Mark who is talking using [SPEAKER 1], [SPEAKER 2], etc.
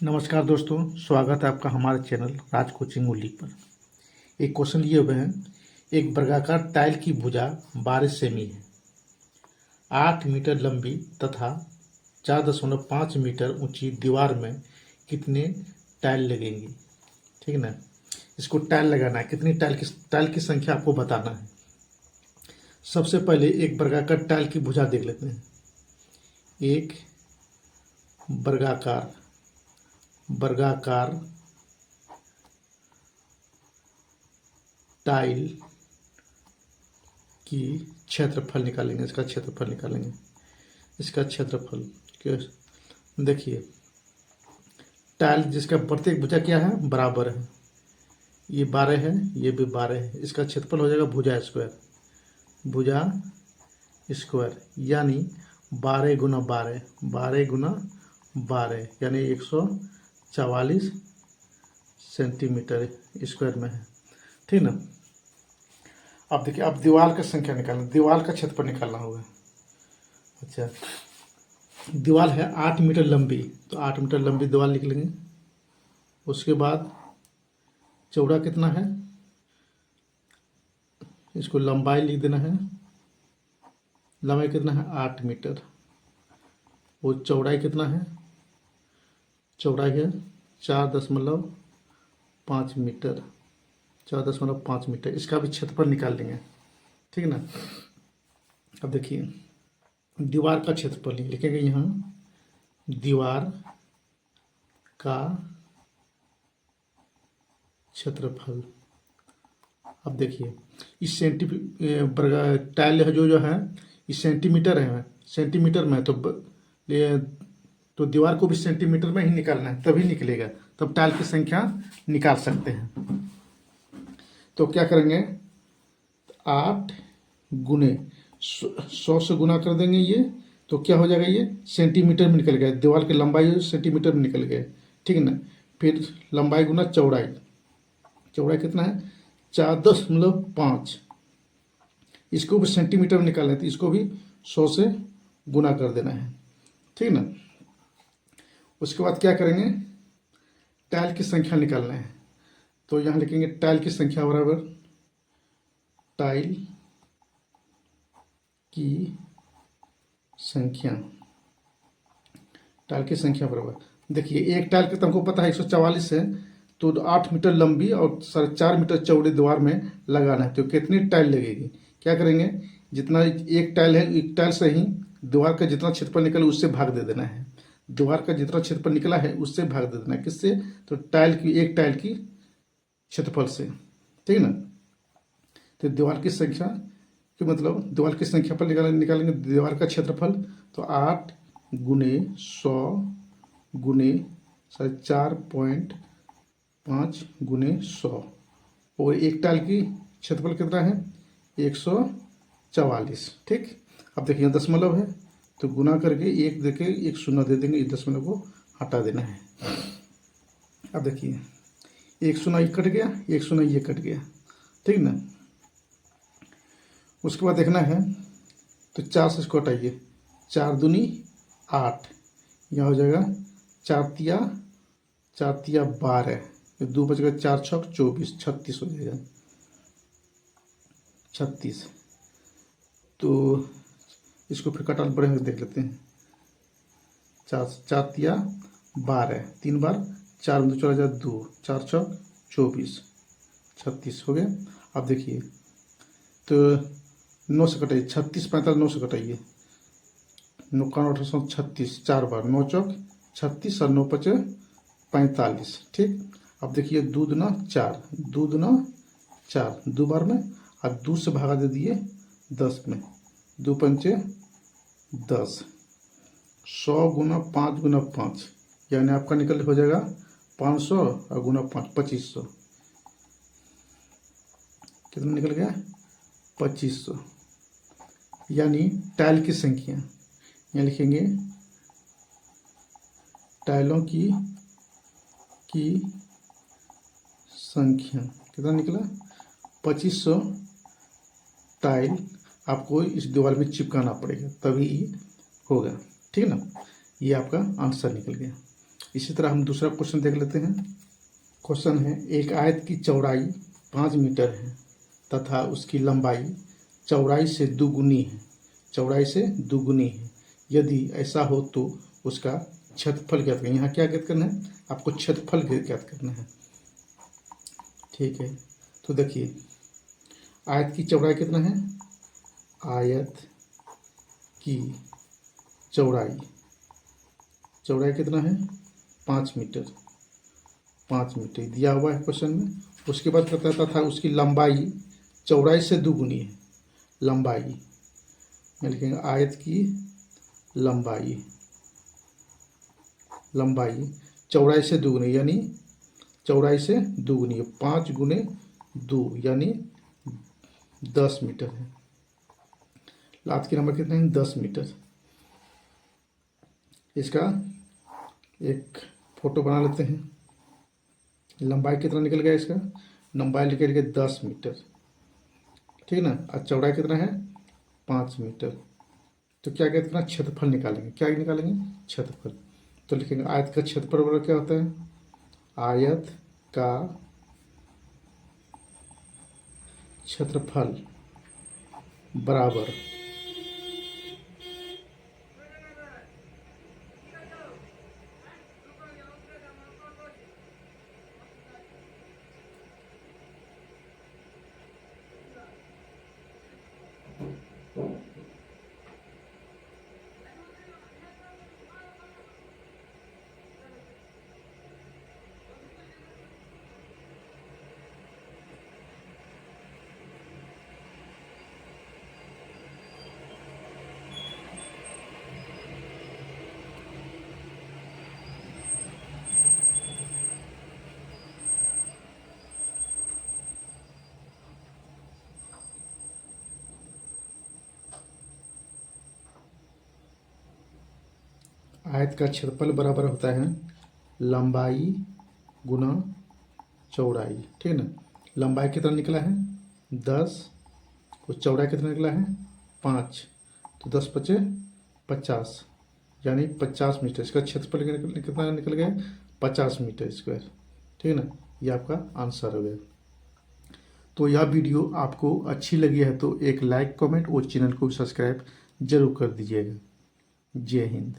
[SPEAKER 1] नमस्कार दोस्तों, स्वागत है आपका हमारे चैनल राज कोचिंग उली पर। एक क्वेश्चन लिए हुए हैं। एक वर्गाकार टाइल की भुजा 12 सेमी है, 8 मीटर लंबी तथा 4.5 मीटर ऊंची दीवार में कितने टाइल लगेंगी। ठीक है ना। इसको टाइल लगाना है, कितनी टाइल की संख्या आपको बताना है। सबसे पहले एक वर्गाकार टाइल की भुजा देख लेते हैं। एक वर्गाकार टाइल की क्षेत्रफल निकालेंगे। इसका क्षेत्रफल क्यों, देखिए टाइल जिसका प्रत्येक भुजा क्या है, बराबर है। ये 12 है, ये भी 12 है। इसका क्षेत्रफल हो जाएगा भुजा स्क्वायर यानी 12 गुना 12 यानी 144 सेंटीमीटर स्क्वायर में है। ठीक ना। अब देखिए, अब दीवार का संख्या निकालना, दीवार का क्षेत्रफल निकालना होगा। अच्छा, दीवार है 8 मीटर लंबी, तो 8 मीटर लंबी दीवार लिख लेंगे। उसके बाद चौड़ा कितना है, इसको लंबाई लिख देना है। लंबाई कितना है, 8 मीटर। वो चौड़ाई कितना है, चौड़ाई है 4.5 मीटर। 4.5 मीटर, इसका भी क्षेत्रफल निकाल लेंगे। ठीक है ना। अब देखिए, दीवार का क्षेत्रफल लिखेंगे यहाँ, दीवार का क्षेत्रफल। अब देखिए, इस टाइल है जो है इस सेंटीमीटर में है, तो दीवार को भी सेंटीमीटर में ही निकालना है, तभी निकलेगा, तब टाइल की संख्या निकाल सकते हैं। तो क्या करेंगे, 8 गुने 100 से गुना कर देंगे ये, तो क्या हो जाएगा, ये सेंटीमीटर में निकल गया। दीवार की लंबाई सेंटीमीटर में निकल गया। ठीक है ना। फिर लंबाई गुना चौड़ाई कितना है, 4.5। इसको भी सेंटीमीटर में निकालना है, तो इसको भी 100 से गुना कर देना है। ठीक ना। उसके बाद क्या करेंगे, टाइल की संख्या निकालना है। तो यहाँ लिखेंगे टाइल की संख्या बराबर टाइल की संख्या बराबर, देखिए एक टाइल का तो हमको पता है 144 है, तो 8 मीटर लंबी और 4.5 मीटर चौड़ी दीवार में लगाना है। तो कितनी टाइल लगेगी, क्या करेंगे, जितना एक टाइल है, एक टाइल से ही दीवार का जितना क्षेत्रफल निकला उससे भाग दे देना है। दीवार का जितना क्षेत्रफल निकला है उससे भाग दे देना है। किससे, तो एक टाइल की क्षेत्रफल से। ठीक है ना। तो दीवार की संख्या कि मतलब दीवार की संख्या पर निकालेंगे दीवार का क्षेत्रफल। तो 8 गुने 100 गुने 4.5 गुने 100, और एक टाइल की क्षेत्रफल कितना है, 144। ठीक। अब देखिए दशमलव है, तो गुना करके एक देके एक शून्य दे देंगे, इस दशमलव को हटा देना है। अब देखिए, एक शून्य ये कट गया, एक शून्य ये कट गया। ठीक ना। उसके बाद देखना है, तो 4 से इसको हटाइए, 4 दूनी 8, यहाँ हो जाएगा 4 तिया 12, 2 बच गया, 4 छक 24, 36 हो जाएगा, 36। तो इसको फिर कटाल बढ़ेंगे, देख लेते हैं। 4 तिया 12, 3 बार 4 में 2 चला जाए 2, 4 छक 24, 36 हो गया। अब देखिए, तो 9 से कटाइए, 36 45 9 से कटाइए, 9 36, 4 बार 9 चौक 36 और 9 पचे 45। ठीक। अब देखिए, 2 दूना 4, 2 दूना 4, 2 बार में, और 2 से भागा दे दिए 10 में, 2 पंचे 10, 100 गुना 5 गुना 5, यानी आपका निकल हो जाएगा 500 और गुना 5 2500। कितना निकल गया, 2500। यानी टाइल की संख्या, यहाँ लिखेंगे टाइलों की संख्या कितना निकला, 2500 टाइल आपको इस दीवार में चिपकाना पड़ेगा, तभी होगा। ठीक है ना। ये आपका आंसर निकल गया। इसी तरह हम दूसरा क्वेश्चन देख लेते हैं। क्वेश्चन है, एक आयत की चौड़ाई 5 मीटर है तथा उसकी लंबाई चौड़ाई से दुगुनी है, चौड़ाई से दुगुनी है। यदि ऐसा हो तो उसका क्षेत्रफल ज्ञात करें। यहाँ क्या ज्ञात करना है? आपको क्षेत्रफल ज्ञात करना है। ठीक है, तो देखिए आयत की चौड़ाई कितना है? आयत की चौड़ाई कितना है? 5 मीटर। 5 मीटर दिया हुआ है क्वेश्चन में। उसके बाद कहता था उसकी लंबाई चौड़ाई से दुगुनी है। लंबाई में लिखेंगे आयत की लंबाई चौड़ाई से दुगुनी, यानी चौड़ाई से दुगुनी है। 5 गुने 2 यानी 10 मीटर है। लात की नंबर कितने हैं? 10 मीटर। इसका एक फोटो बना लेते हैं। लंबाई कितना निकल गया इसका? लंबाई निकल गया 10 मीटर, ठीक है ना। और चौड़ाई कितना है? 5 मीटर। तो क्या कहते हैं? क्षेत्रफल निकालेंगे। क्या निकालेंगे? क्षेत्रफल। तो लिखेंगे आयत का क्षेत्रफल बराबर क्या होता है? आयत का क्षेत्रफल बराबर आयत का क्षेत्रफल बराबर होता है लंबाई गुना चौड़ाई, ठीक है ना। लंबाई कितना निकला है? 10। और चौड़ाई कितना निकला है? 5। तो 10 पचे 50, यानी 50 मीटर। इसका क्षेत्रफल कितना निकल गया? 50 मीटर स्क्वायर, ठीक है ना। ये आपका आंसर हो गया। तो यह वीडियो आपको अच्छी लगी है तो एक लाइक, कमेंट और चैनल को सब्सक्राइब जरूर कर दीजिएगा। जय हिंद।